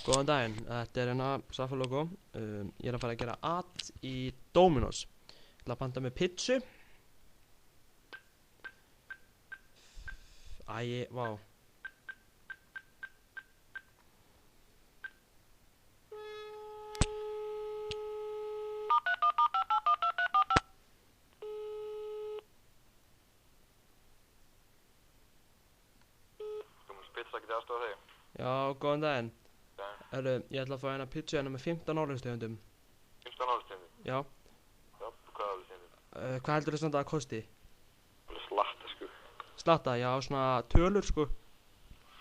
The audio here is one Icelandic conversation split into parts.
Góðan daginn, þetta er hérna Saffa-logo. Ég er að fara að gera at í Dominos. Ég ætla að panta með pizzu. Æi, vá. Dominos pizza, getið aðstofað þig? Já, góðan daginn. Já. Herru, ég ætla að fá hérna pizzu hérna með 15 áleggstegundum. 15 áleggstegundum? Já. Já, hvað áleggstegundum? Hvað heldur þið samt að það kosti? Alveg slatta, sko. Slatta, já, svona tölur, sko.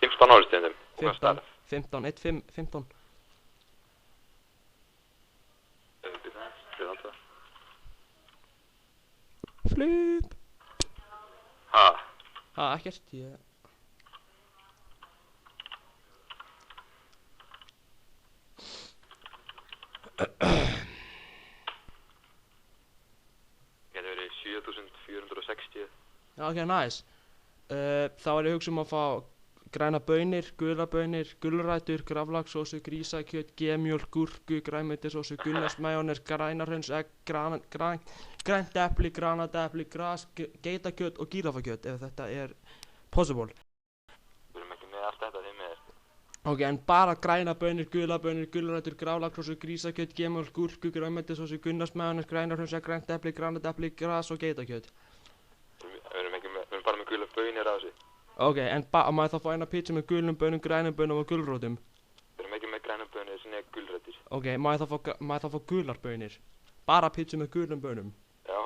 15 áleggstegundum? 15, 15, 1, 5, 15. Við alltaf. Flip. Ha? Ha, ekkert, ég... Getur verið 7460. Já, ok, nice. Þá er ég að hugsa um að fá græna baunir, gula baunir, gulrætur, graflaxsósu, grísakjöt, gemjólk, gúrku, grænmetisósu, gunnarmajónes, grænarhöns, egg, grænt epli, granatepli, gras, geitakjöt og gírafakjöt, ef þetta er possible. Við erum ekki með allt þetta því með þér. Ok, en bara græna baunir, gula baunir, gulrætur, graflaxsósu, grísakjöt, gemjólk, gúrku, grænmetisósu, gunnarmajónes, grænarhöns, egg, grænt epli, granatepli, gras og geitakjöt. Við erum bara með gula baunir á þessu. Ok, en maður þá fá eina pizza með gulum baunum, grænum baunum og gulrótum. Við erum ekki með grænum baunir, þessi er gulrættir. Ok, maður þá fá gular baunir. Bara pizza með gulum baunum. Já,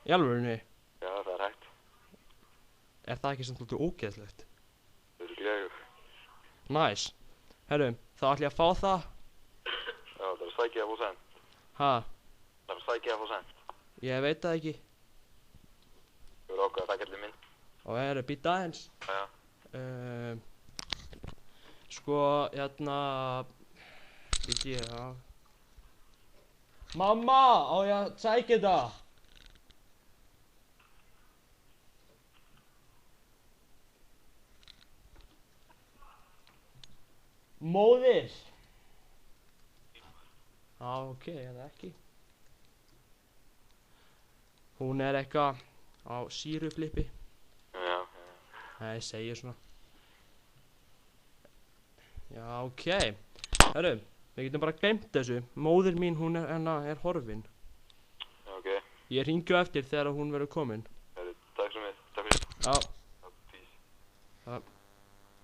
Í alvörunni? já, það er hægt. Er það ekki samt svolítið ógeðslegt? Örugglega. Nice. Herru, þá ætla ég að fá það. Já, það er að sækja að fá sent. Ha, Það er að sækja að fá sent. ég veit það ekki. Þú eru ákveð að það gæti minn. Og herru, býta aðeins. Já. Sko, hérna... Býti ég, já. Mamma, á ég að sækja það? Móðir. Já, ok, eða ekki. Hún er eitthvað á síruflippi. Já. Nei, ég segir svona. Já, ok. Herru, við getum bara gleymt þessu. Móðir mín, hún er horfin. Já, ok. Ég hringi á eftir þegar hún verður komin. Takk svo mikið. Takk fyrir. Já. Peace. Já.